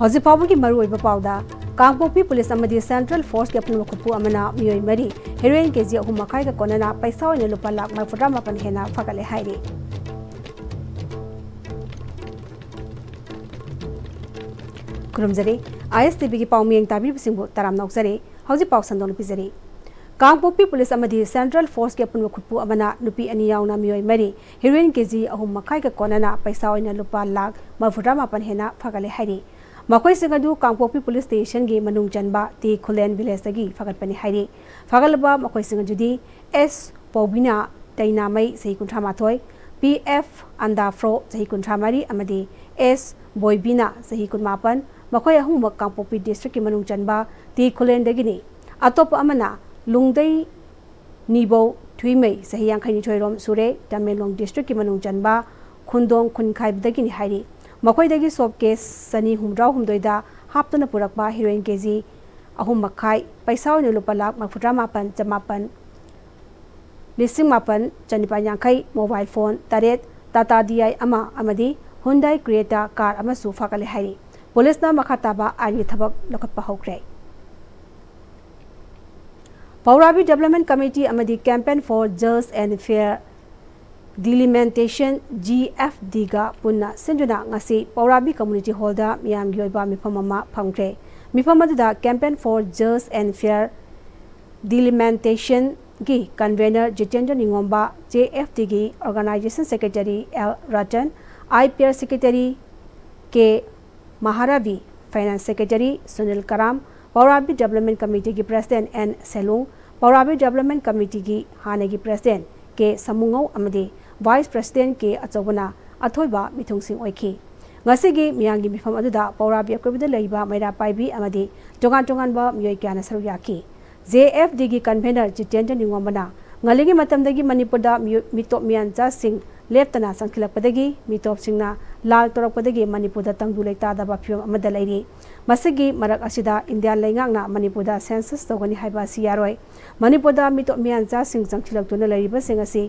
ꯍꯧꯖꯤꯛ ꯐꯥꯎꯕꯒꯤ ꯃꯔꯨꯑꯣꯏꯕ ꯄꯥꯎꯗ ꯀꯥꯡꯄꯣꯛꯄꯤ ꯄꯨꯂꯤꯁ ꯑꯃꯗꯤ ꯁꯦꯟꯇ꯭ꯔꯦꯜ ꯐꯣꯔꯁꯀꯤ ꯑꯄꯨꯟꯕ ꯈꯨꯠꯄꯨ ꯑꯃꯅ ꯃꯤꯑꯣꯏ ꯃꯔꯤ ꯍꯦꯔꯣꯏꯟ ꯀꯦꯖꯤ 3.5ꯒ ꯀꯣꯟꯅꯅ ꯄꯩꯁꯥ ꯑꯣꯏꯅ ꯂꯨꯄꯥ ꯂꯥꯈ 48 ꯍꯦꯟꯅ ꯐꯒꯠꯂꯦ ꯍꯥꯏꯔꯤ꯫ ꯈꯨꯔꯨꯝꯖꯔꯤ ISTVꯒꯤ ꯄꯥꯎꯃꯤꯌꯦꯡ ꯇꯥꯕꯤꯕꯁꯤꯡꯕꯨ ꯇꯔꯥꯝ ꯅꯥꯎꯖꯔꯤ꯫ ꯍꯧꯖꯤꯛ ꯄꯥꯎ ꯁꯟꯗꯣꯛꯅ ꯄꯤꯖꯔꯤ꯫ ꯀꯥꯡꯄꯣꯛꯄꯤ ꯄꯨꯂꯤꯁ ꯑꯃꯗꯤ ꯁꯦꯟꯇ꯭ꯔꯦल ꯐꯣꯔꯁꯀꯤ ꯑꯄꯨꯟꯕ ꯈꯨꯠꯄꯨ ꯑꯃꯅ ꯅꯨꯄꯤ ꯑꯅꯤ ꯌꯥꯎꯅ ꯃꯤꯑꯣꯏ ꯃꯔꯤ ꯍꯦꯔꯣꯏꯟ ꯀꯦꯖꯤ 3.5ꯒ ꯀꯣꯟꯅꯅ ꯄꯩꯁꯥ ꯑꯣꯏꯅ ꯂꯨꯄꯥ ꯂꯥꯈ 48 ꯍꯦꯟꯅ ꯐꯒꯠꯂꯦ ꯍꯥꯏꯔꯤ꯫ ꯃꯈꯣꯏꯁꯤꯡ ꯑꯗꯨ ꯀꯥꯡꯄꯣꯛꯄꯤ ꯄꯨꯂꯤꯁ ꯁ꯭ꯇꯦꯁꯟꯒꯤ ꯃꯅꯨꯡ ꯆꯟꯕ ꯇꯤ ꯈꯨꯂꯦꯟ ꯚꯤꯂꯦꯖꯇꯒꯤ ꯐꯒꯠꯄꯅꯤ ꯍꯥꯏꯔꯤ꯫ ꯐꯒꯠꯂꯕ ꯃꯈꯣꯏꯁꯤꯡ ꯑꯗꯨꯗꯤ S ꯄꯧꯕꯤꯅ ꯇꯩꯅꯥꯃꯩ ꯆꯍꯤ 38, PF ꯑꯟꯗꯥꯐ꯭ꯔꯣ ꯆꯍꯤ 33 ꯑꯃꯗꯤ S ꯕꯣꯏꯕꯤꯅ ꯆꯍꯤ 19, ꯃꯈꯣꯏ ꯑꯍꯨꯝꯃꯛ ꯀꯥꯡꯄꯣꯛꯄꯤ ꯗꯤꯁꯇ꯭ꯔꯤꯛꯀꯤ ꯃꯅꯨꯡ ꯆꯟꯕ ꯇꯤ ꯈꯨꯂꯦꯟꯗꯒꯤꯅꯤ꯫ ꯑꯇꯣꯞꯄ ꯑꯃꯅ ꯂꯨꯡꯗꯩ ꯅꯤꯕꯧ ꯊꯨꯏꯃꯩ ꯆꯍꯤ 52 ꯔꯣꯝ ꯁꯨꯔꯦ, ꯇꯃꯦꯡꯂꯣꯡ ꯗꯤꯁꯇ꯭ꯔꯤꯛꯀꯤ ꯃꯅꯨꯡ ꯆꯟꯕ ꯈꯨꯟꯗꯣꯡ ꯈꯨꯟꯈꯥꯏꯕꯗꯒꯤꯅꯤ ꯍꯥꯏꯔꯤ꯫ ꯃꯈꯣꯏꯗꯒꯤ ꯁꯣꯞ ꯀꯦꯁ 269ꯗ ꯍꯥꯞꯇꯨꯅ ꯄꯨꯔꯛꯄ ꯍꯦꯔꯣꯏꯟ ꯀꯦꯖꯤ 3.5, ꯄꯩꯁꯥ ꯑꯣꯏꯅ ꯂꯨꯄꯥ lakh 48,900, 19,950, mobile phone 7, Tata DI 1 ꯑꯃꯗꯤ Hyundai Creta ꯀꯥꯔ ꯑꯃꯁꯨ ꯐꯒꯠꯂꯦ ꯍꯥꯏꯔꯤ꯫ ꯄꯨꯂꯤꯁꯅ ꯃꯈꯥ ꯇꯥꯕ ꯑꯥꯏꯟꯒꯤ ꯊꯕꯛ ꯂꯧꯈꯠꯄ ꯍꯧꯈ꯭ꯔꯦ꯫ ꯄꯧꯔꯥꯕꯤ ꯗꯦꯕꯂꯞꯃꯦꯟꯠ ꯀꯝꯃꯤꯇꯤ ꯑꯃꯗꯤ ꯀꯦꯝꯄꯦꯟ ꯐꯣꯔ ꯖꯁ ꯑꯦꯟड ꯐꯦꯌꯔ ꯗꯤꯂꯤꯃꯦꯟꯇꯦꯁꯟ GFDꯒ ꯄꯨꯟꯅ ꯁꯤꯟꯗꯨꯅ ꯉꯁꯤ ꯄꯧꯔꯥꯕꯤ ꯀꯝꯃ꯭ꯌꯨꯅꯤꯇꯤ ꯍꯣꯜꯗ ꯃꯤꯌꯥꯝꯒꯤ ꯑꯣꯏꯕ ꯃꯤꯐꯝ ꯑꯃ ꯐꯝꯈ꯭ꯔꯦ꯫ ꯃꯤꯐꯝ ꯑꯗꯨꯗ ꯀꯦꯝꯄꯦꯟ ꯐꯣꯔ ꯖꯁ ꯑꯦꯟड ꯐꯦꯌꯔ ꯗꯤꯂꯤꯃꯦꯟꯇꯦꯁꯟꯒꯤ ꯀꯟꯚꯦꯅꯔ ꯖꯤꯇꯦꯟꯗ꯭ꯔ ꯅꯤꯡꯉꯣꯝꯕ, JFDꯒꯤ organisation secretary L Ratan, IPR secretary K Maharavi, finance secretary Sunil Karam, Pourabi development committee की president N Selung, Pourabi development committee की हाने की प्रेसिडेंट K समुंगौ अमदी वाइस प्रेसिडेंट K अचौबना अथोइबा मिथुंगसिंग ओइखि। ngasi miyangi mifam aduda पौराबी अकोइबदा लैबा मैरा पाइबी अमदी तोंगान तोंगानबा मियोय क्याना सरुक याखि। JFD की convener Jitendra निंगोमना ngaliगी matamdagi Manipurda mitop miyancha sing leptana sangkhilakpadagi mitop singna लाल तोरकपदगी मणिपुरदा तंगदु लेतादबा फिल्म अमदा लैरी। मसिगी मरक असिदा इंडिया लैंगांगना मणिपुरदा सेंसस तौगनी हाइबा सि यारोय। मणिपुरदा मितोप मियानचा सिंग संगथिलक्तुना लैरिबा सिंग असि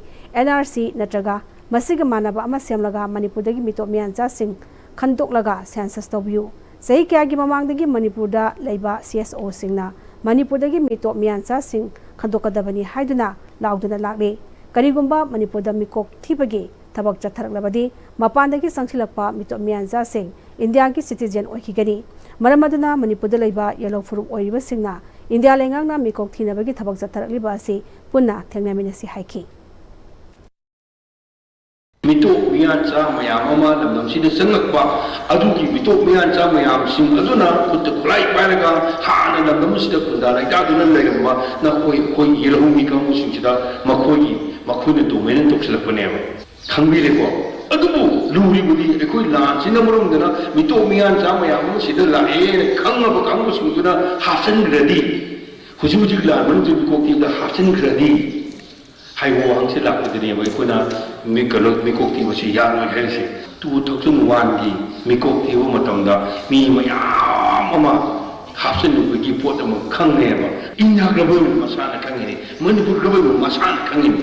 NRC नत्रगा मसिग मानबा अमा सेमलगा मणिपुरदगी मितोप मियानचा सिंग खंदोकलगा सेंसस तौबियु। सही क्यागी ममांगदगी मणिपुरदा लैबा CSO सिंगना मणिपुरदगी मितोप मियानचा सिंग खंदोकदबनी हाइदुना लाउदुना लाक्ले। करिगुंबा मणिपुरदा मिकोक थीबगी थबक चथरकलबदी मपानदगी संगथिलकपा मितोप मियानचा सिंग इंडिया की सिटीजन ओइखिगनी। मरम अदुना मणिपुरदा लैबा येलो फुरुप ओइरिबा सिंगना इंडिया लैंगांगना मिकोक थीनबगी थबक चथरकलिबा असि पुन्ना थेंगनामिनसि हाइखि। मितोप मियानचा मयाम अमा लमदमसिदा संगकपा अदुगी मितोप मियानचा मयाम सिंग अदुना खुद खुलाई पाइरगा हाना लमदमसिदा खुदा लैतादुना लैरंबा ना कोई येलहुमी कामुसिंगसिदा मखोइनि डोमेन तोक्सलकपनेबा खंबिरेको अदुबु लुरिबुदी एकोइ लांसिना मरमदना मितोप मियानचा मयाम सिदा लाए खंगबा कामुसिंगदुना हासनग्रदी हुजुजी लामन जु कोकिदा हासनग्रदी हाइवो हंगसे लापदनी अखोना मिकोक्ति मसी यानो हैसे 2001 की मिकोक्ति वो मतमदा मी मयाम अमा हापसनुबगी पोट अमा खंगनेबा इंडिया ग्रबल मसाना खंगिनी मणिपुर ग्रबल मसाना खंगिनी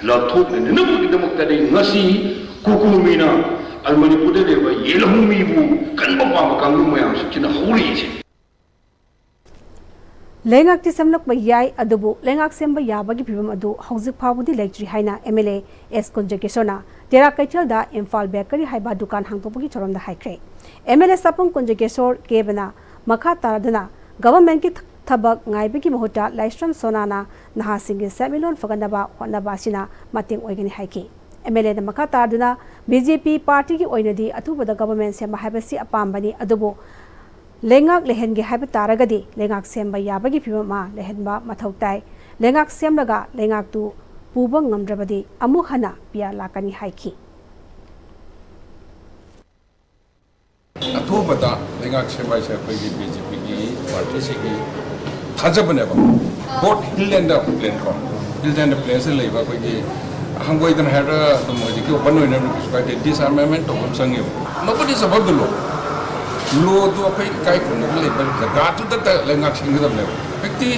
लथोकने नबुगिदमक्तदे ngasi कुकुमीना अल मणिपुरदे लेबा येलहुमीबु कनबा पामा कांगु मयाम सिना हौरीसे लेंगाक्ति सेमलक याय अदुबु लेंगाक सेमबा याबगी फिबम अदु हौजिक फावबुदि लेक्ट्री हाइना MLA S कुंजकेशोना तेरा कैथलदा इम्फाल बेकरी हाइबा दुकान हांगतोपगी चोरमदा हाइख्रे। MLA सपम कुंजकेशोर केबना मखा तारदना गवर्नमेंट की थबक ngaibगी महुता लाइस्ट्रम सोनाना नहासिंगे सेमिलोन फगनबा होनबासिना मतेंग ओइगनि हाइखि। MLA द मखा तारदना BJP पार्टी की ओइनदी अथुबदा गवर्नमेंट सेमा हाइबसि अपामबनी अदुबु लेंगाक लेहनगे हाइब तारगदी लेंगाक सेमबा याबगी फिबमा लेहनबा मथौ ताइ। लेंगाक सेमलगा लेंगाक तु पुबा ngamdrabadi अमु हना पिया लाकनी हाइखि। अथुबदा लेंगाक सेमबा से अखोइगी BJP की पार्टी से की थाजबनेबा बोट हिलैंड प्लेन को हिलैंड प्लेन से लेबा अखोइगी हंगोइदन हारा तमोजी की ओपन ओइना रुस्पाइट डिसआर्मामेंट तो संगे nobody is about the law लो तो अखोइ काय खुनग लेबा जगातु द लेंगाक सिंगदबने व्यक्ति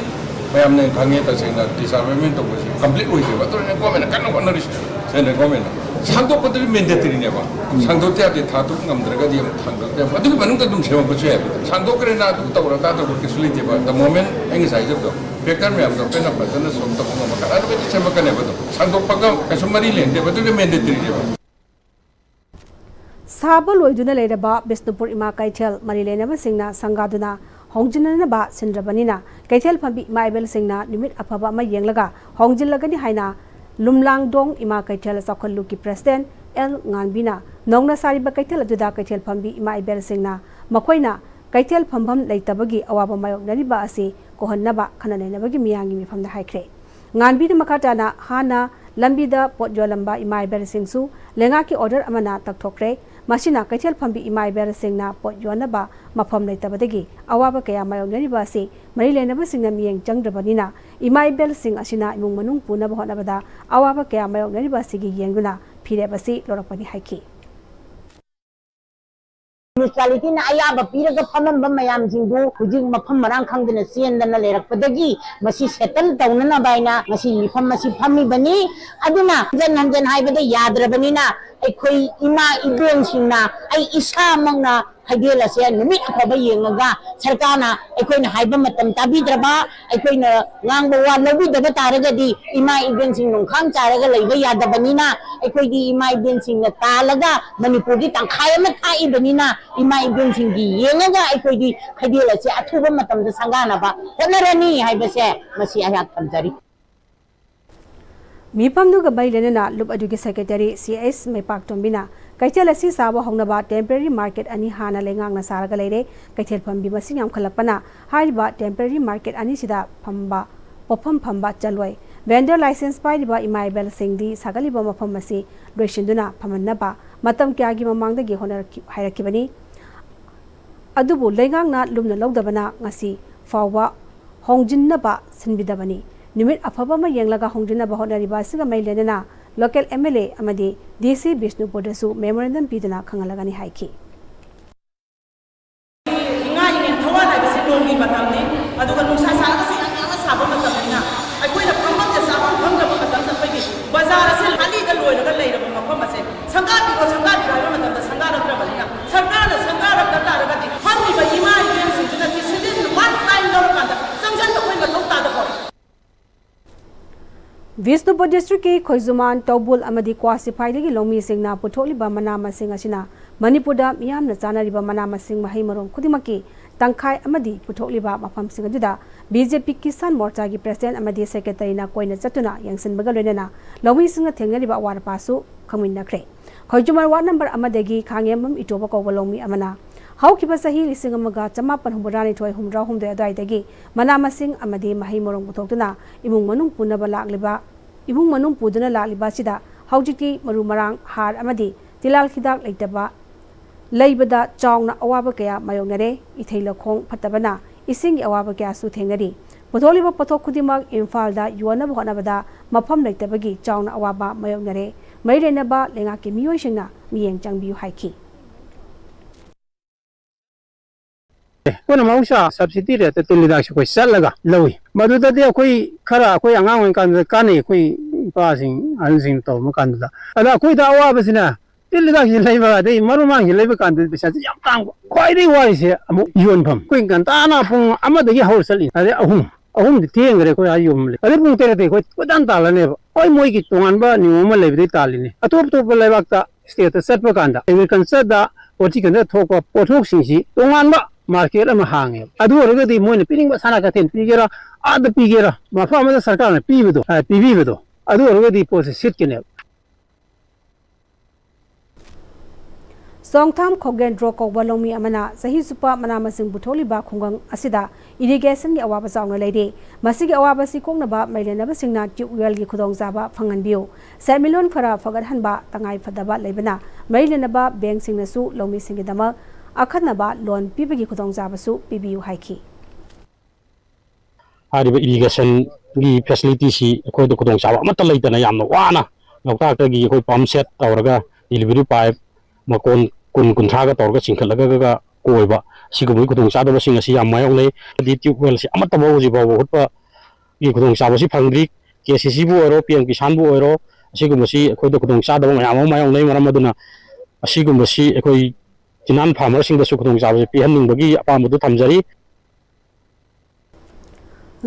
मैम ने खांगे तसेंगा डिसआर्मामेंट तो कंप्लीट होइबा तो गवर्नमेंट कन कन रिस central government 상도권들이 맨데들이냐봐. 상도때한테 다도 남들어가지 상도때 어떻게 반응도 좀 세워보셔야 해. 상도권에 나도 떠오르 나도 그렇게 술리지봐. The moment 행사이죠. 백달 매암도 빼나 받는 속도 보면 가라도 같이 제목가 내거든. 상도권과 계속 말이 렌데 어떻게 맨데들이냐봐. 사벌 로이두나 레르바 비스누푸르 이마 카이텔 마리레나바 싱나 상가두나 홍진나나바 신드라바니나 카이텔 팜비 마이벨 싱나 누밋 아파바 마 옌글가 홍진라가니 하이나 lumlangdong ima kaitel sakhallu ki president el nganbina nongna sariba kaitel aduda kaitel phambi ima ibel singna makoina kaitel phambam leitabagi awaba mayok nariba asi kohannaba khananenabagi miyangi mifamda haikre nganbina makatana hana lambida potjolamba ima ibel singsu lenga ki order amana takthokre masina kaitel phambi ima ibel singna potjonaba mafam leitabadagi awaba kaya mayok nariba asi mari lenaba singna miyeng changdrabanina ima ibel sing asina imung manung punaba honabada awaba kaya mayok nariba sigi yenguna phirebasi lorakpani haiki municipality na ayaba piraga phamamba mayam jingdu hujing mafam marang khangdena siendana lerakpadagi masi settle tawnana baina masi mifam masi phammi bani aduna jan haibada yadrabani na akhoi ima ibeng singna ai isa mangna haidela se numit afaba yengaga sarkana akhoi haiba matam tabidraba akhoi ngangba wa lobi daba taragadi ima ibeng sing nongkhang charaga leiba yadabani na akhoi di ima ibeng sing na talaga manipuri tangkhai ma thai bani na ima ibeng sing gi yengaga akhoi di haidela se athuba matam da sangana ba honarani haiba se masi ayat tamjari Mipamduga Bailenana Lup Adugi Secretary CS Mepak Tombina, Kaitel Asi Sabo Hongnaba temporary market ani Hana Lengang Nasara Galere, Kaitel Pambi Masingam Kalapana, Hariba temporary market ani Sida Pamba, Popam Pamba Jalway, vendor license by Diba Imai Bel Singdi, Sagaliba Mapamasi, Reshinduna, Pamanaba, Matam Kiagi Mamang the Gihonor Hirakibani, Adubu Lengang na Lumna Logdabana, Nasi, Fawa, Hongjinaba, Sinbidabani. Numit afaba ma yenglaga hongjina bahona ribasiga mailenana local MLA amadi DC Bishnupur dasu memorandum pidana khangalagani haiki inga ingen thawana bisi longi batamni aduga nusa sala si anga sabo matamina akoina phamam ja sabo phamda matam sa pagi bazar se hali ga loi ga leira ma pham ase sanga bi ko sanga bi ha matam da sanga ra balina sanga ra ta ra ga ti phamni ba ima ingen sujuna ti sidin one time lor kanda samjan ko koi mathok ta da ko Visnupur district ki Khoizuman Tobul amadi Kwasipai dagi lomi singna putholiba manama sing asina Manipurda miyamna chanariba manama sing mahai marong khudimaki tangkhai amadi putholiba mafam sing aduda BJP Kisan Morcha gi president amadi secretary na koina chatuna yangsinbaga loinana lomi singa thengnariba awar pasu khaminna khre Khoizuman ward number amadagi khangemam itoba ko lomi amana Haukiba sahi lising amaga chamapan humburani thoi humra humde adai manama sing amadi mahai morong puthokduna imung manung punaba lagliba imung manung puduna lagliba sida haujiki maru marang har amadi tilal khidak leitaba leibada chawna awaba kaya mayognare ithaila khong phatabana ising awaba kaya su thengnari putholiba pathok khudimak imphal da yuana bhonabada mafam leitabagi chawna awaba mayognare mairenaba lenga ki miyoi singna miyeng changbiu haiki Kuna mausa subsidy re te tulida shi koi salaga lawi madu da de koi khara koi angang wen kan kani koi pa sing an sing to ma kan da ada koi da wa basina tulida shi laiba de maruma hi laiba kan de bisa yam tang koi de wa shi amu yon pham koi kan ta na pung ama de hol sali ade ahum de tieng re koi ayum le ade pung tere de koi dan ta la ne koi moi ki tongan ba ni ma laiba de ta li ne atop top laiba ta state set pa kan da we kan set da oti kan da thok pa pothok sing si tongan ba market ama hange adu orgadi moine pining ba sana ka ten pigera ad pigera ma fa ma sarkar ne pibido adu orgadi pose sit kene Songtham Khogen Dro ko balomi amana sahi supa manama sing butholi ba khungang asida irrigation gi awaba saungna leide masigi awaba si kongna ba mailena ba singna tubewell gi khudong jaba phangan biu semilon khara fagar hanba tangai phadaba leibana mailena ba bank singna su lomi singi dama akhanaba loan pibagi khudong jabasu pibiu haiki hariba irrigation gi facility si khoi do khudong jaba mata leitana yamna wana lokta ta gi khoi pump set tawraga delivery pipe makon kun thaga tawraga chingkhalaga ga koiba sigumui khudong chadaba singa si yam mayong le di tubewell si amata bawo ji bawo hutpa gi khudong jaba si phangri KCC bu oro PNP san bu oro ꯑꯁꯤꯒꯨꯝꯕꯁꯤ ꯑꯩꯈꯣꯏꯗ ꯈꯨꯗꯣꯡꯆꯥꯗꯕ ꯃꯌꯥꯝ ꯑꯃ ꯃꯥꯌꯣꯛꯅꯩ ꯃꯔꯝ ꯑꯗꯨꯅ ꯑꯁꯤꯒꯨꯝꯕꯁꯤ ꯑꯩꯈꯣꯏ ꯖꯤꯅꯥꯟ ꯐꯥꯔꯃꯔꯁꯤꯡꯗꯁꯨ ꯈꯨꯗꯣꯡꯆꯥꯕꯁꯤ ꯄꯤꯍꯟꯅꯤꯡꯕꯒꯤ ꯑꯄꯥꯝꯕꯗꯨ ꯊꯝꯖꯔꯤ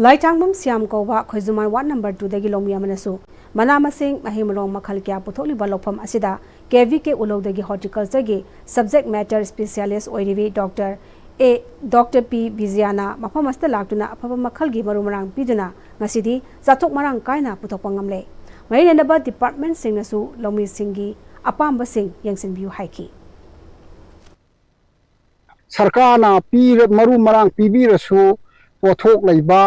ꯂꯥꯏꯇꯥꯡꯕꯝ ꯁꯤꯌꯥꯝ ꯀꯧꯕ ꯈꯣꯏꯖꯨꯃꯥꯟ ꯋꯥꯔꯗ ꯅꯝꯕꯔ 2 ꯗꯒꯤ ꯂꯧꯃꯤ ꯑꯃꯅꯁꯨ ꯃꯅꯥ ꯃꯁꯤꯡ ꯃꯍꯩ ꯃꯔꯣꯡ ꯃꯈꯜ ꯀꯌꯥ ꯄꯨꯊꯣꯛꯂꯤꯕ ꯂꯧꯐꯝ ꯑꯁꯤꯗ KVK ꯎꯂꯧꯗꯒꯤ ꯍꯣꯔꯇꯤꯀꯜꯆꯔꯒꯤ ꯁꯕꯖꯦꯛ ꯃꯦꯇꯔ ꯁ꯭ꯄꯦꯁꯤꯌꯥꯂꯤꯁꯠ ꯑꯣꯏꯔꯤꯕꯤ ꯗꯣꯛꯇꯔ ꯄꯤ ꯕꯤꯖꯌꯥꯅ ꯃꯐꯝ ꯑꯁꯤꯗ ꯂꯥꯛꯇꯨꯅ ꯑꯐꯕ ꯃꯈꯜꯒꯤ ꯃꯔꯨ ꯃꯔꯥꯡ ꯄꯤꯗꯨꯅ ꯉꯁꯤꯗꯤ ꯆꯥꯊꯣꯛ ꯃꯔꯥꯡ ꯀꯥꯏꯅ ꯄꯨꯊꯣꯛꯄ ꯉꯝꯂꯦ ꯃꯔꯤ ꯂꯩꯅꯕ ꯗꯤꯄꯥꯔꯠꯃꯦꯟꯠꯁꯤꯡꯅꯁꯨ ꯂꯧꯃꯤꯁꯤꯡꯒꯤ ꯑꯄꯥꯝꯕꯁꯤꯡ ꯌꯦꯡꯁꯤꯟꯕꯤꯌꯨ ꯍꯥꯏꯈꯤ सरकारना मरु मरांग पीबीरसु पोथोक लैबा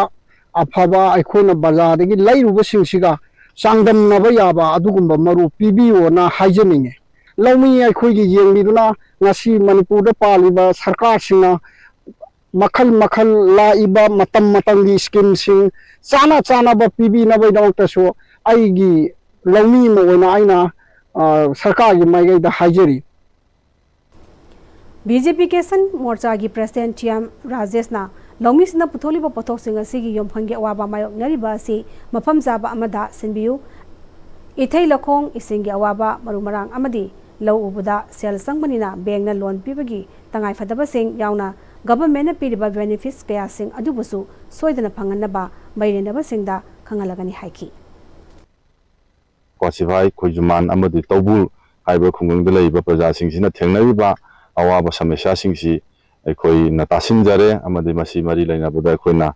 अफबा अखोना बाजारदगी लैरुबसिंगसिगा चांगदमनबा याबा अदुगुंबा मरु पीबीओना हाइजनिंगे लौमी अखोइगी येंगिदुना ngasi Manipurda पालिबा सरकारसिंगना मखल मखल लाइबा मतम मतंगी स्कीम सिंग चाना चानाबा पीबीनबैदमक्तसु आइगी लौमी मोइना आइना सरकारगी माइगैदा हाइजरी BJP Kisan Morcha की प्रेसिडेंट TM राजेशना लौमीसना पुथोलिबा पोथोकसिंग असिगी योमफंगी अवाबा मायोकनरिबा असि मफम जाबा अमदा सिनबियु इथै लखोंग इसिंगी अवाबा मरुमरांग अमदी लौ उबुदा सेल संगबनिना बैंकना लोन पिबगी तंगाई फदबसिंग यावना गवर्नमेंटना पिरिबा बेनिफिट्स कयासिंग अदुबुसु सोइदना फंगनबा मैरेनबसिंगदा खंगलगनी हाइकी क्वासिफाई खुजुमान अमदी तौबुल हाइबा खुंगंग लैबा प्रजासिंगसिना थेंगनरिबा अवाब समस्यासिंगसि अखोई न तासिनजरे अमदी मसी मरी लैनबदा अखोइना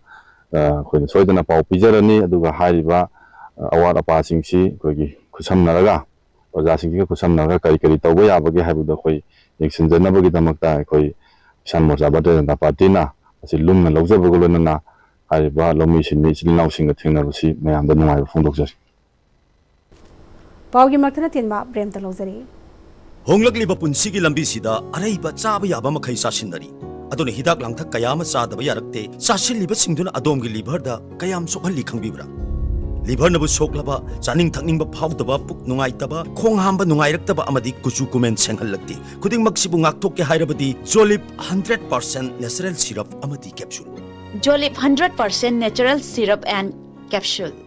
सोइदना पाउ पिजरनी अदुगा हारिबा अवाद अपासिंगसि अखोइगी खुसमनरगा प्रजासिंगसिगा खुसमनरगा करी करी तौबा याबगे हाइबदा अखोइ येंसिनजनबगी दमकता अखोइ किसान मोर्चा भारतीय जनता पार्टीना असि लुमना लौजबगो लोनना हारिबा लौमीसिंनि इचिलनाउसिंगा थेंनबसि मयामदा नुंगाइबा फोंदोकजरि पाउगी मक्तना तिनबा प्रेमता लौजरी होंगलगलिबा पुंसिगी लंबीसिदा अरैबा चाबा याबा मखै चासिनदरी अदुना हिदाक लांथक कयाम चादबा यारक्ते चासिलिबा सिंगदुना अदोमगी लिभरदा कयाम सोखल्ली खंगबिब्रा लिभरनबु सोखलबा चानिंग थकनिंगबा फाउदबा पुक नुंगाइतबा खोंग हांबा नुंगाइरक्तबा अमदी कुचु कुमेन सेंगहल्लक्ते खुदिंगमक्सिबु ngakthokke hairabadi Jolip 100% natural syrup amadi capsule Jolip 100% natural syrup and capsule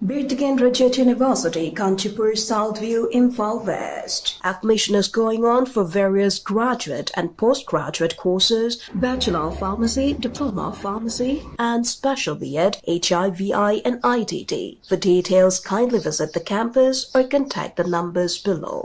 Birtigan Rajat University, Kanchipur, Southview, Imphal West. Admission is going on for various graduate and postgraduate courses, Bachelor of Pharmacy, Diploma of Pharmacy, and Special B.Ed, HIV/I and IDD. For details, kindly visit the campus or contact the numbers below.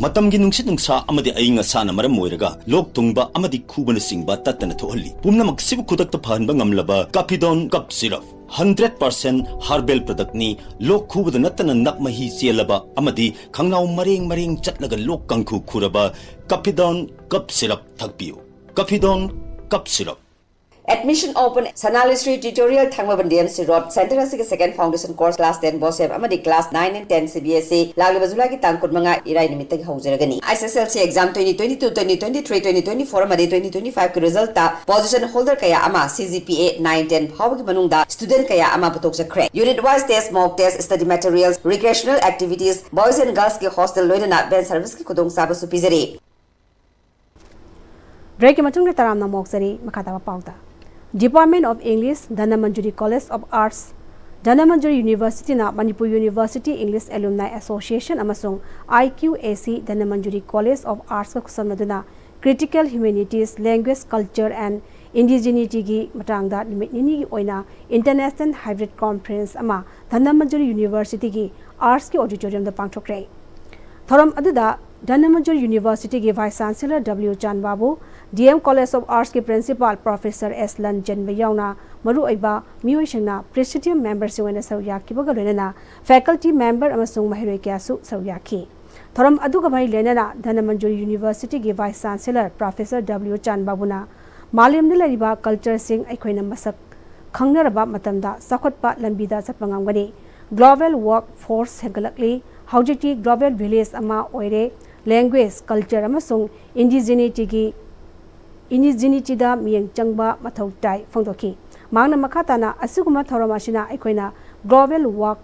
मतमगी नुंगसित नुंगसा अमदी अइंग असाना मरम मोइरगा लोक तुंगबा अमदी खुबन सिंगबा तत्तन थोहल्ली पुमनमक सिबु खुदक फहनबा ngамlaba Capidon Cup Syrup 100% herbal product ni lok khubada natana nakmahi chelaba amadi khangnaw mareng chatlaga lok kangkhu khuraba Capidon Cup Syrup thakpiu Capidon Cup Syrup Admission open Sanali Street Tutorial Thangmabandian Road Center Asig second foundation course class 10 Boseb Amadi class 9 and 10 CBSE Lagli Bazula ki Tangkut Manga Irai Nimitag Hauseragani SSLC exam 2022 2023 2024 Amadi 2025 ki result ta position holder kaya ama CGPA 910 Hawagi Manungda student kaya ama putok sa crack unit wise test mock test study materials recreational activities boys and girls ki hostel loina ben service ki kudong saba supizari Break ki matung taram na moksari makata pauta Department of English, Dhanamanjuri College of Arts, Dhanamanjuri University na Manipuri University English Alumni Association amasung IQAC Dhanamanjuri College of Arts ka kusamnaduna Critical Humanities, Language, Culture and Indigeneity gi matangda limit nini gi oina International Hybrid Conference ama Dhanamanjuri University gi Arts ki auditorium da pangthokre. Thoram aduda Dhanamanjuri University ki Vice Chancellor W. Chan Babu, DM College of Arts ki Principal Professor S. Lan Janbayauna, Maru Aiba, Muishana, Presidium Member Suena Sawyaki Bagalena, Faculty Member Amasung Mahirikasu Sawyaki. Thoram Adugabai Lenana, Dhanamanjuri University ki Vice Chancellor Professor W. Chan Babuna, Malim Nilariba Culture Sing Aikoina Masak, Kangnaraba Matamda, Sakotpa Lambida Sapangangani, Global Workforce Hegalakli, Haujiti Global Village Ama Oire, Language, Culture amasung Indigeneity da miyang changba mathau tai phongdoki mangna makhatana asuguma thoramashina aikoina global work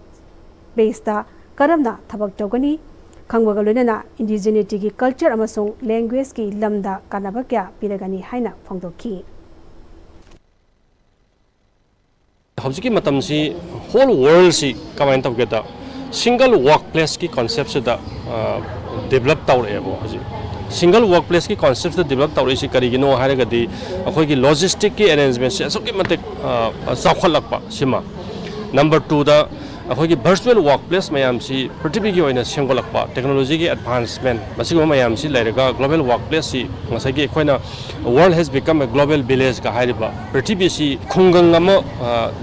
base da karamna thabak togani khangbaga loinana indigeneity gi culture amasung language ki lamda kanaba kya piragani haina phongdoki Howjiki matamsi whole world si kamain tawgeta single workplace की concept से दा develop ताऊरे है वो जी single workplace की concept से develop ताऊरे इसी करेगी no हारे गदी अखोई की logistic की arrangement से ऐसा कि मतलब साखल लगपा सिमा number 2 दा अखोई की virtual workplace में हम सी पृथ्वी की वजह से सिंगल लगपा technology की advancement मसी को में हम सी लायरेगा global workplace सी मसा की अखोई ना world has become a global village का हारे बा पृथ्वी सी खुंगंग अम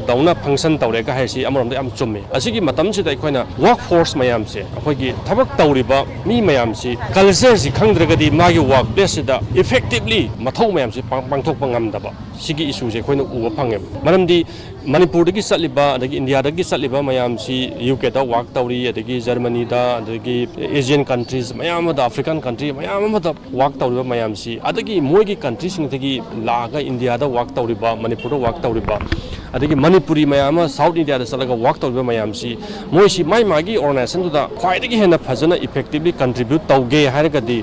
दाउना function ताऊरे का हारे सी अमरों में हम चुम्मे असी की मतम से अखोई ना workforce में हम से अखोई की थबक ताऊरी बा मी में हम सी culture सी खंगद्रगदी मागी workplace दा effectively मथौ में हम सी पांगथोक पंगम दबा सिगी issue से अखोई ना उबा पंगे मरम दी मणिपुर की सलिबा अदगी इंडिया की सलिबा मयाम सी यूके दा वर्क तौरी अदगी जर्मनी दा अदगी एशियन कंट्रीज मयाम दा अफ्रीकन कंट्री मयाम दा वर्क तौरीबा मयाम सी अदगी मोई की कंट्री सिंग दगी लागा इंडिया दा वर्क तौरीबा मणिपुर दा वर्क तौरीबा अदगी मणिपुरी मयाम साउथ इंडिया दा चलगा वर्क तौरीबा मयाम सी मोई सी माई मागी ऑर्गेनाइजेशन दा ख्वाइदगी हेना फजना इफेक्टिवली कंट्रीब्यूट तौगे हारगदी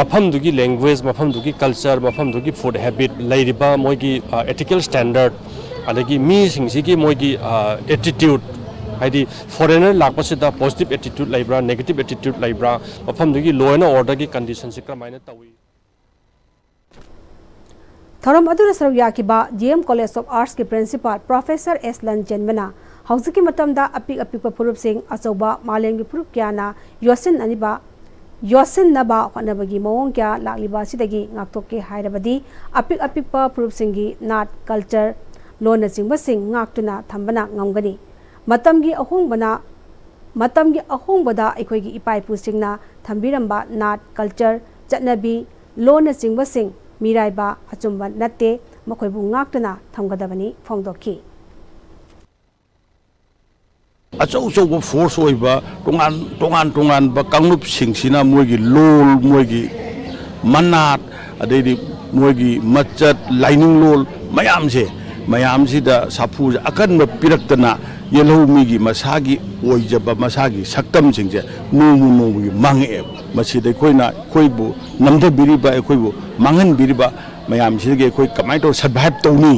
मफम दुगी लैंग्वेज मफम दुगी कल्चर मफम दुगी फूड हैबिट लेरिबा मोई की एथिकल स्टैंडर्ड अदगी मी सिंगसी मोगी एटीट्यूड हाइदी फॉरेनर लापसिदा पॉजिटिव एटीट्यूड लाइब्रा नेगेटिव एटीट्यूड लाइब्रा मफम दुगी लॉ एंड ऑर्डर की कंडीशन से क्रमाइना तवी थरम अदुर सरव याकिबा डीएम कॉलेज ऑफ आर्ट्स के प्रिंसिपल प्रोफेसर एस लन जन्मना हौजकी मतमदा अपिक अपिक फुरुप सिंह अचौबा मालेंगी फुरुप क्याना योसिन नबा होनबगी मवोंग क्या लाक्लिबा सिदगी ngaktoke hairabadi apik apikpa फुरुप सिंगी नाट कल्चर लोन चिंबसिंग ngaktuna thambana ngamgani matamgi ahongbada aikoigi ipai pusingna thambiramba nat culture chatnabi लोन चिंबसिंग मिराइबा अचुंबा नते मखोइबु ngaktuna thamgadabani phongdokhi अचौ अचौब फोर्स होइबा तोंगान बा कांगलुप सिंगसिना मोइगी लोल मोइगी मन्नात अदैदि मोइगी मच्चत लाइनिंग लोल मयामसिदा साफु अकन पिरक्तना येलौ मिगी मसागी ओइजबा मसागी सक्तम सिंगजे नोमुगी मांगे मसिदे कोइना कोइबु नमदबिरिबा कोइबु मांगन बिरिबा मयामसिगे कोइ कमाइ तो सर्वाइव तौनी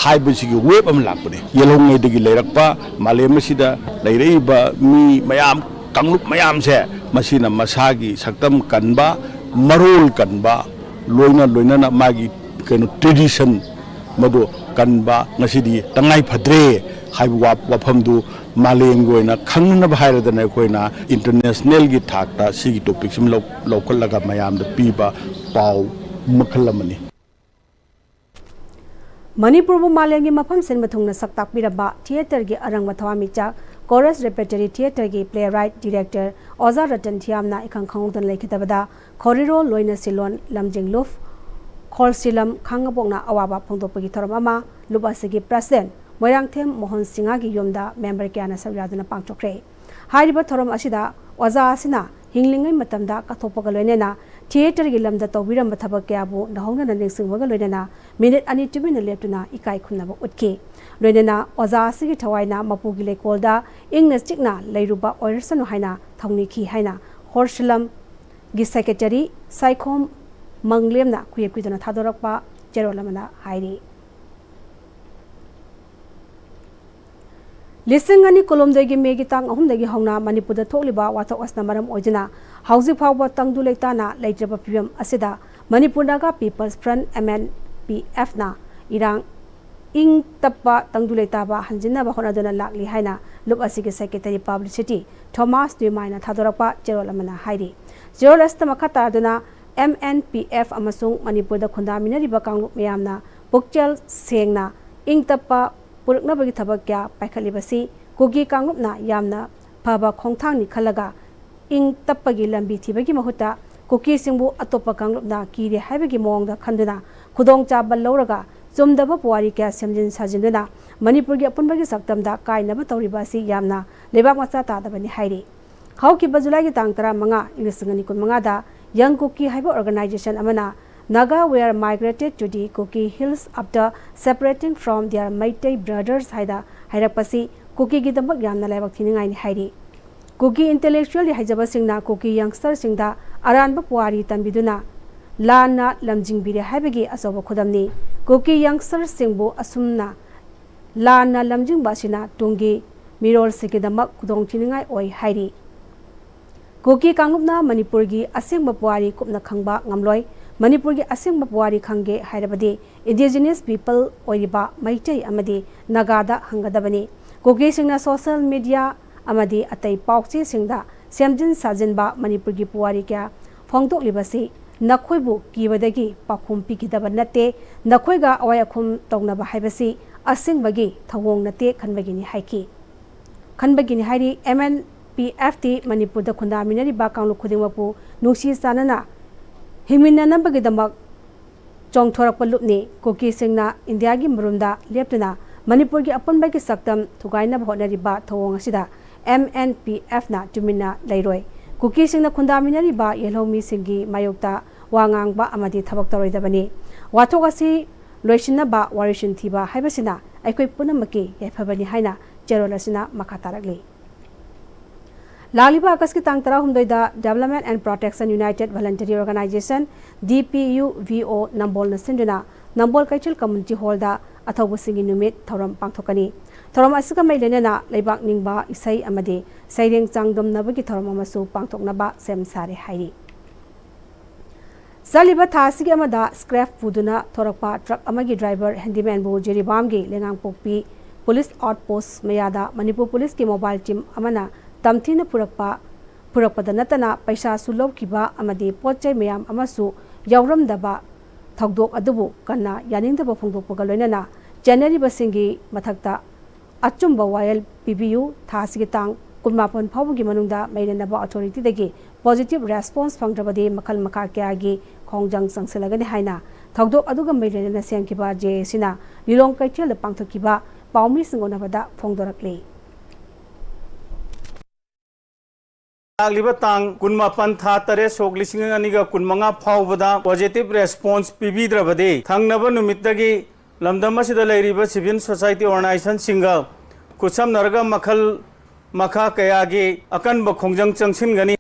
हाइबसिगी वेब अम लापने येलौ ngैदगी लेरकपा मालेमसिदा लेरैबा मी मयाम कांगलुप मयामसे मसिना मसागी सक्तम कनबा मरोल कनबा लोइना मागी कनो ट्रेडिशन मदो कनबा ngasiदी तंगाइ फद्रे हाइब वाफमदु मालेंग गोइना खंगना भाइरदना कोइना इंटरनेशनल गी थाकता सिगी टॉपिक सिम लोकलगा मयाम द पीबा पाउ मखलमनी मणिपुर मालेंगी मफम सिन मथुंगना सक्ताकबिरबा थिएटर की अरंग थवामीचा कोरस रेपेटरी थिएटर की प्ले राइट डायरेक्टर ओजा रतन थियामना इखंग खंगदन लेखितबदा खोरिरो लोइना सिलोन लमजिंग लुफ खोलसिलम खांगबोंगना अवाबा फोंदोपगी थरममा लुबासिगी प्रेसिडेंट मोयरांगथेम मोहन सिंगा की योमदा मेंबर क्याना सब्यादना पांचोख्रे हाइरिबा थरम असिदा ओजा असिना हिंगलिंगै मतमदा कथोपगा लोइनेना थिएटर की लमदा तौबिरम थबक क्याबु नहौना निंगसिंगबगा लोइनेना मिनिट अनि तुबिना लेप्तुना इकाई खुन्नबा उठके लोइनेना ओजा असिगी थवाइना मपुगी लेकोलदा इंगना चिकना लैरुबा ओइरसनु हाइना थौनिखी हाइना होरसलम गी सेक्रेटरी साइखोम मंगलेमना कुयेपिदना थादोरकपा जेरोलमना हाइरी लिसिंगनी कोलमदगी मेगी तांग अहुमदगी हौना मणिपुर थोकलिबा वाथक असना मरम ओइजना हौजी फावबा तंगदु लेताना लेजबा फिबम असिदा मणिपुरनागा पीपल्स फ्रंट MNPF ना इरांग इंग तप्पा तंगदु लेताबा हंजिनबा होनादना लाकली हाइना loop असिगे secretary publicity Thomas दुमाइना थादोरकपा जेरोलमना हाइरी जेरोलस्त मखतादना MNPF अमसुंग Manipur the खुंदामिनरिबा कांगलुप मयामना पुक्चल सेंगना इंग तप्पा पुरकनबगी थबक क्या पाइखलिबसी कुगी कांगलुपना यामना फबा खोंथांगनि खलगा इंग तप्पगी लंबी थिबगी महुता कुकी सिंबु अतोप कांगलुपना कीरे हाइबगी मोंगदा खंदुना खुदोंग चाबल लौरगा चुमदबा पुवारी क्या समजिन साजिनदुना मणिपुर की अपुनबगी सक्तमदा काइनबा तौरिबासी यामना लेबाक मचा तादबनी हाइरी हाउकी जुलाई की तांग 15 इंग्लिसंगनि 15 दा यंग कुकी हाइबा ऑर्गेनाइजेशन अमना Naga were migrated to the Kuki Hills after separating from their Meitei brothers Haidapasi Kuki Gidamak Yamna Labak Thiningai Haidi. Kuki intellectually Hijabasingna Kuki youngster Singda Aran Bapuari Tambiduna Lana Lamjing Bide Habigi Asobo Kodamni Kuki youngster Singbo Asumna Lana Lamjing Basina Tungi ꯃꯤꯔꯣꯜꯁꯤꯡꯒꯤꯗꯃꯛ ꯈꯨꯗꯣꯡꯊꯤꯅꯤꯡꯉꯥꯏ ꯑꯣꯏ ꯍꯥꯏꯔꯤ cookie ꯀꯥꯡꯂꯨꯞꯅ ꯃꯅꯤꯄꯨꯔꯒꯤ ꯑꯁꯦꯡꯕ ꯄꯨꯋꯥꯔꯤ ꯀꯨꯞꯅ ꯈꯪꯕ ꯉꯝꯂꯣꯏ ꯃꯅꯤꯄꯨꯔꯒꯤ ꯑꯁꯦꯡꯕ ꯄꯨꯋꯥꯔꯤ ꯈꯪꯒꯦ ꯍꯥꯏꯔꯕꯗꯤ ꯏꯟꯗꯤꯖꯤꯅꯁ ꯄꯤꯄꯜ ꯑꯣꯏꯔꯤꯕ ꯃꯩꯇꯩ ꯑꯃꯗꯤ ꯅꯥꯒꯥꯗ ꯍꯪꯒꯗꯕꯅꯤ ꯀꯨꯀꯤꯁꯤꯡꯅ ꯁꯣꯁꯤꯌꯦꯜ ꯃꯤꯗꯤꯌꯥ ꯑꯃꯗꯤ ꯑꯇꯩ ꯄꯥꯎꯆꯦꯁꯤꯡꯗ ꯁꯦꯝꯖꯤꯟ ꯁꯥꯖꯤꯟꯕ ꯃꯅꯤꯄꯨꯔꯒꯤ ꯄꯨꯋꯥꯔꯤ ꯀꯌꯥ ꯐꯣꯡꯗꯣꯛꯂꯤꯕꯁꯤ ꯅꯈꯣꯏꯕꯨ ꯀꯤꯕꯗꯒꯤ ꯄꯥꯎꯈꯨꯝ ꯄꯤꯈꯤꯗꯕ ꯅꯠꯇꯦ ꯅꯈꯣꯏꯒ ꯑꯋꯥꯏ ꯑꯈꯨꯝ ꯇꯧꯅꯕ ꯍꯥꯏꯕꯁꯤ ꯑꯁꯦꯡꯕꯒꯤ ꯊꯧꯑꯣꯡ ꯅꯠꯇꯦ ꯈꯟꯕꯒꯤꯅꯤ ꯍꯥꯏꯔꯤ MNPFT ꯃꯅꯤꯄꯨꯔꯗ ꯈꯨꯟꯗꯥꯃꯤꯟꯅꯔꯤꯕ ꯀꯥꯡꯂꯨꯞ ꯈꯨꯗꯤꯡꯃꯛꯄꯨ ꯅꯨꯡꯁꯤ ꯆꯥꯟꯅꯅ ꯍꯤꯡꯃꯤꯟꯅꯅꯕꯒꯤꯗꯃꯛ ꯆꯣꯡꯊꯣꯔꯛꯄ ꯂꯨꯞꯅꯤ ꯀꯨꯀꯤꯁꯤꯡꯅ ꯏꯟꯗꯤꯌꯥꯒꯤ ꯃꯔꯨꯝꯗ ꯂꯦꯞꯇꯨꯅ ꯃꯅꯤꯄꯨꯔꯒꯤ ꯑꯄꯨꯟꯕꯒꯤ ꯁꯛꯇꯝ ꯊꯨꯒꯥꯏꯅꯕ ꯍꯣꯠꯅꯔꯤꯕ ꯊꯧꯑꯣꯡ ꯑꯁꯤꯗ MNPFꯅ ꯇꯨꯃꯤꯟꯅ ꯂꯩꯔꯣꯏ ꯀꯨꯀꯤꯁꯤꯡꯅ ꯈꯨꯟꯗꯥꯃꯤꯟꯅꯔꯤꯕ ꯌꯦꯜꯍꯧꯃꯤꯁꯤꯡꯒꯤ ꯃꯥꯌꯣꯛꯇ ꯋꯥ ꯉꯥꯡꯕ ꯑꯃꯗꯤ ꯊꯕꯛ ꯇꯧꯔꯣꯏꯗꯕꯅꯤ ꯋꯥꯊꯣꯛ ꯑꯁꯤ ꯂꯣꯏꯁꯤꯟꯅꯕ ꯋꯥꯔꯤꯁꯤꯟ ꯊꯤꯕ ꯍꯥꯏꯕꯁꯤꯅ ꯑꯩꯈꯣꯏ ꯄꯨꯝꯅꯃꯛꯀꯤ ꯌꯥꯏꯐꯕꯅꯤ ꯍꯥꯏꯅ ꯆꯦꯔꯣꯜ ꯑꯁꯤꯅ ꯃꯈꯥ ꯇꯥꯔꯛꯂꯤ ꯂꯥꯛꯂꯤꯕ ꯑꯒꯁꯀꯤ ꯇꯥꯡ 16ꯗ development and protection united voluntary organisation DPUVO ꯅꯝꯕꯣꯜꯅ ꯁꯤꯟꯗꯨꯅ ꯅꯝꯕꯣꯜ ꯀꯩꯊꯦꯜ ꯀꯝꯃ꯭ꯌꯨꯅꯤꯇꯤ ꯍꯣꯜꯗ ꯑꯊꯧꯕꯁꯤꯡꯒꯤ ꯅꯨꯃꯤꯠ ꯊꯧꯔꯝ ꯄꯥꯡꯊꯣꯛꯀꯅꯤ ꯊꯧꯔꯝ ꯑꯁꯤꯒ ꯃꯔꯤ ꯂꯩꯅꯅ ꯂꯩꯕꯥꯛ ꯅꯤꯡꯕ ꯏꯁꯩ ꯑꯃꯗꯤ ꯁꯩꯔꯦꯡ ꯆꯥꯡꯗꯝꯅꯕꯒꯤ ꯊꯧꯔꯝ ꯑꯃꯁꯨ ꯄꯥꯡꯊꯣꯛꯅꯕ ꯁꯦꯝ ꯁꯥꯔꯦ ꯍꯥꯏꯔꯤ ꯆꯠꯂꯤꯕ ꯊꯥ ꯑꯁꯤꯒꯤ ꯑꯃꯗ ꯁ꯭ꯀ꯭ꯔꯦꯞ ꯄꯨꯗꯨꯅ ꯊꯣꯔꯛꯄ ꯇ꯭ꯔꯛ ꯑꯃꯒꯤ ꯗ꯭राꯏꯚꯔ ꯍꯦꯟꯗꯤꯃꯦꯟꯕꯨ ꯖꯤꯔꯤꯕꯥꯝꯒꯤ ꯂꯩꯉꯥꯡꯄꯣꯛꯄꯤ ꯄꯨꯂꯤꯁ ꯑꯥꯎꯠꯄꯣꯁꯠ ꯃꯌꯥꯗ ꯃꯅꯤꯄꯨꯔ ꯄꯨꯂꯤꯁꯀꯤ ꯃꯣꯕꯥꯏꯜ ꯇꯤꯝ ꯑꯃꯅ ꯇꯝꯊꯤꯅ ꯄꯨꯔꯛꯄꯗ ꯅꯠꯇꯅ ꯄꯩꯁꯥꯁꯨ ꯂꯧꯈꯤꯕ ꯑꯃꯗꯤ ꯄꯣꯠꯆꯩ ꯃꯌꯥꯝ ꯑꯃꯁꯨ ꯌꯥꯎꯔꯝꯗꯕ ꯊꯧꯗꯣꯛ ꯑꯗꯨꯕꯨ ꯀꯟꯅ ꯌꯥꯅꯤꯡꯗꯕ ꯐꯣꯡꯗꯣꯛꯄꯒ ꯂꯣꯏꯅꯅ ꯆꯦꯟꯅꯔꯤꯕꯁꯤꯡꯒꯤ ꯃꯊꯛꯇ ꯑꯆꯨꯝꯕ ꯋꯥꯌꯦꯜ ꯄꯤꯕꯤꯌꯨ ꯊꯥ ꯑꯁꯤꯒꯤ ꯇꯥꯡ 19 ꯐꯥꯎꯕꯒꯤ ꯃꯅꯨꯡꯗ ꯃꯩꯔꯦꯟꯅꯕ ꯑꯣꯊꯣꯔꯤꯇꯤꯗꯒꯤ ꯄꯣꯖꯤꯇꯤꯚ ꯔꯦꯁꯄꯣꯟꯁ ꯐꯪꯗ꯭ꯔꯕꯗꯤ ꯃꯈꯜ ꯃꯈꯥ ꯀꯌꯥꯒꯤ ꯈꯣꯡꯖꯪ ꯆꯪꯁꯤꯜꯂꯒꯅꯤ ꯍꯥꯏꯅ ꯊꯧꯗꯣꯛ ꯑꯗꯨꯒ ꯃꯩꯔꯦꯟꯅꯅ ꯁꯦꯝꯈꯤꯕ JACꯅ ꯂꯤꯂꯣꯡ ꯀꯩꯊꯦꯜꯗ ꯄꯥꯡꯊꯣꯛꯈꯤꯕ ꯄꯥꯎꯃꯤꯁꯤꯡ ꯎꯅꯕꯗ ꯐꯣꯡꯗꯣꯔꯛꯂꯤ ꯂꯥꯛꯂꯤꯕ ꯇꯥꯡ 19 ꯊꯥ 8 ꯁꯣꯛ 2015 ꯐꯥꯎꯕꯗ ꯄꯣꯖꯤꯇꯤꯚ ꯔꯦꯁꯄꯣꯟꯁ ꯄꯤꯕꯤꯗ꯭ꯔꯕꯗꯤ ꯊꯪꯅꯕ ꯅꯨꯃꯤꯠꯇꯒꯤ ꯂꯝꯗꯝ ꯑꯁꯤꯗ ꯂꯩꯔꯤꯕ ꯁꯤꯚꯤꯜ ꯁꯣꯁꯥꯏꯇꯤ ꯑꯣꯔꯒꯅꯥꯏꯖꯦꯁꯟꯁꯤꯡꯒ ꯈꯨꯠꯁꯝꯅꯔꯒ ꯃꯈꯜ ꯃꯈꯥ ꯀꯌꯥꯒꯤ ꯑꯀꯟꯕ ꯈꯣꯡꯖꯪ ꯆꯪꯁꯤꯟꯒꯅꯤ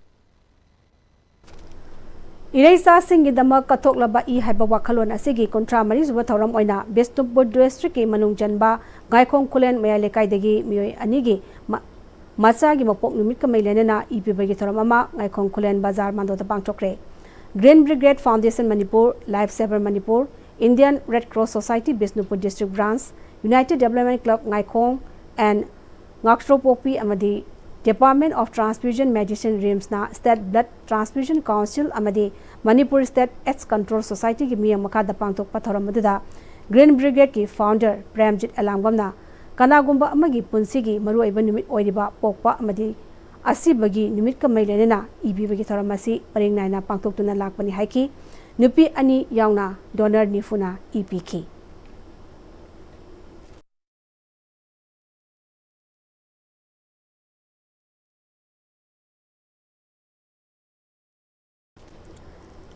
ꯏꯔꯩꯆꯥꯁꯤꯡꯒꯤꯗꯃꯛ ꯀꯠꯊꯣꯛꯂꯕ ꯍꯥꯏꯕ ꯋꯥꯈꯜꯂꯣꯟ ꯑꯁꯤꯒꯤ 34ꯁꯨꯕ ꯊꯧꯔꯝ ꯑꯣꯏꯅ ꯕꯤꯁꯅꯨꯄꯨꯔ ꯗꯤꯁꯇ꯭ꯔꯤꯛꯀꯤ ꯃꯅꯨꯡ ꯆꯟꯕ ꯉꯥꯏꯈꯣꯡ ꯈꯨꯂꯦꯟ ꯃꯌꯥꯏ ꯂꯩꯀꯥꯏꯗꯒꯤ ꯃꯤꯑꯣꯏ 2ꯒꯤ ꯃꯆꯥꯒꯤ ꯃꯄꯣꯛ ꯅꯨꯃꯤꯠꯀ ꯃꯔꯤ ꯂꯩꯅꯅ ꯄꯤꯕꯒꯤ ꯊꯧꯔꯝ ꯑꯃ ꯉꯥꯏꯈꯣꯡ ꯈꯨꯂꯦꯟ ꯕꯖꯥꯔ ꯃꯥꯟꯗꯣꯗ ꯄꯥꯡꯊꯣꯛꯈ꯭ꯔꯦ green brigade foundation Manipur life saver Manipur Indian red cross society Bishnupur district branch united development club Ngaikhong and ꯉꯥꯛꯇ꯭ꯔꯣꯄꯣꯛꯄꯤ ꯑꯃꯗꯤ ꯗꯤꯄꯥꯔꯠꯃꯦꯟꯠ ꯑꯣꯐ ꯇ꯭ꯔꯥꯟꯁꯐ꯭ꯌꯨꯖꯟ ꯃꯦꯗꯤꯁꯤꯟ ꯔꯤꯝꯁꯅ ꯁ꯭ꯇꯦꯠ ꯕ꯭ꯂꯗ ꯇ꯭ꯔꯥꯟꯁꯐ꯭ꯌꯨꯖꯟ ꯀꯥꯎꯟꯁꯤꯜ ꯑꯃꯗꯤ ꯃꯅꯤꯄꯨꯔ ꯁ꯭ꯇꯦꯠ ꯑꯦꯗꯁ ꯀꯟꯇ꯭ꯔꯣꯜ ꯁꯣꯁꯥꯏꯇꯤꯒꯤ ꯃꯤꯠꯌꯦꯡ ꯃꯈꯥꯗ ꯄꯥꯡꯊꯣꯛꯄ ꯊꯧꯔꯝ ꯑꯗꯨꯗ ꯒ꯭ꯔꯤꯟ ꯕ꯭ꯔꯤꯒꯦꯗꯀꯤ ꯐꯥꯎꯟꯗꯔ ꯄ꯭ꯔꯦꯝꯖꯤꯠ ꯑꯦꯂꯥꯡꯕꯝꯅ ꯀꯅꯥꯒꯨꯝꯕ ꯑꯃꯒꯤ ꯄꯨꯟꯁꯤꯒꯤ ꯃꯔꯨꯑꯣꯏꯕ ꯅꯨꯃꯤꯠ ꯑꯣꯏꯔꯤꯕ ꯄꯣꯛꯄ ꯑꯃꯗꯤ ꯑꯁꯤꯕꯒꯤ ꯅꯨꯃꯤꯠꯀ ꯃꯔꯤ ꯂꯩꯅꯅ ꯄꯤꯕꯒꯤ ꯊꯧꯔꯝ ꯑꯁꯤ ꯄꯔꯦꯡ ꯅꯥꯏꯅ ꯄꯥꯡꯊꯣꯛꯇꯨꯅ ꯂꯥꯛꯄꯅꯤ ꯍꯥꯏꯈꯤ ꯅꯨꯄꯤ 2 ꯌꯥꯎꯅ ꯗꯣꯅꯔ ꯅꯤꯐꯨꯅ ꯄꯤꯈꯤ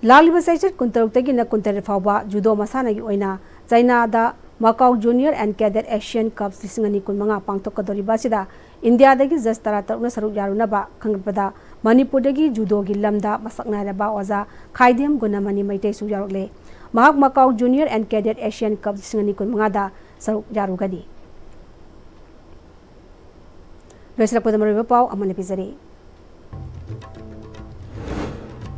ꯂꯥꯛꯂꯤꯕ ꯆꯩꯆꯠ 16ꯗꯒꯤꯅ 23 ꯐꯥꯎꯕ ꯖꯨꯗꯣ ꯃꯁꯥꯟꯅꯒꯤ ꯑꯣꯏꯅ ꯆꯩꯅꯥꯗ ꯃꯀꯥꯎ ꯖꯨꯅꯤꯌꯔ ꯑꯦꯟड ꯀꯦꯗꯦꯠ ꯑꯦꯁꯤꯌꯥꯟ ꯀꯞ 2015 ꯄꯥꯡꯊꯣꯛꯀꯗꯧꯔꯤꯕ ꯑꯁꯤꯗ ꯏꯟꯗꯤꯌꯥꯗꯒꯤ ꯖꯁ 13ꯅ ꯁꯔꯨꯛ ꯌꯥꯔꯨꯅꯕ ꯈꯪꯒꯠꯄꯗ ꯃꯅꯤꯄꯨꯔꯗꯒꯤ ꯖꯨꯗꯣꯒꯤ ꯂꯝꯗ ꯃꯁꯛ ꯅꯥꯏꯔꯕ ꯑꯣꯖꯥ ꯈꯥꯏꯗꯦꯝ ꯒꯨꯅꯃꯅꯤ ꯃꯩꯇꯩꯁꯨ ꯌꯥꯎꯔꯛꯂꯦ ꯃꯍꯥꯛ ꯃꯀꯥꯎ ꯖꯨꯅꯤꯌꯔ ꯑꯦꯟड ꯀꯦꯗꯦꯠ ꯑꯦꯁꯤꯌꯥꯟ ꯀꯞ 2015ꯗ ꯁꯔꯨꯛ ꯌꯥꯔꯨꯒꯅꯤ ꯂꯣꯏꯁꯤꯜꯂꯛꯄꯗ ꯃꯔꯨꯑꯣꯏꯕ ꯄꯥꯎ ꯑꯃꯅ ꯄꯤꯖꯔꯤ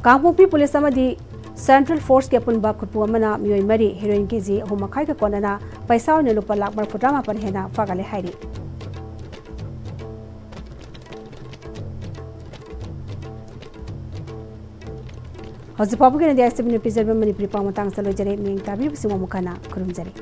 ꯀꯥꯡꯄꯣꯛꯄꯤ ꯄꯨꯂꯤꯁ ꯑꯃꯗꯤ ꯁꯦꯟꯇ꯭ꯔꯦꯜ ꯐꯣꯔꯁꯀꯤ ꯑꯄꯨꯟꯕ ꯈꯨꯠꯄꯨ ꯑꯃꯅ ꯃꯤꯑꯣꯏ 3 ꯍꯦꯔꯣꯏꯟ KG 3.5ꯒ ꯀꯣꯟꯅꯅ ꯄꯩꯁꯥ ꯑꯣꯏꯅ ꯂꯨꯄꯥ ₹1,39,000 ꯍꯦꯟꯅ ꯐꯥꯒꯠꯂꯦ ꯍꯥꯏꯔꯤ ꯍꯧꯖꯤꯛ ꯐꯥꯎꯕꯒꯤ Noon-Istv ꯄꯤꯖꯔꯤꯕ ꯃꯅꯤꯄꯨꯔꯤ ꯄꯥꯎ ꯃꯇꯥꯡꯗ ꯂꯣꯏꯖꯔꯦ ꯃꯤꯌꯦꯡ ꯇꯥꯕꯤꯔꯤꯕꯁꯤꯡ ꯑꯃꯨꯛ ꯍꯟꯅ ꯈꯨꯔꯨꯝꯖꯔꯤ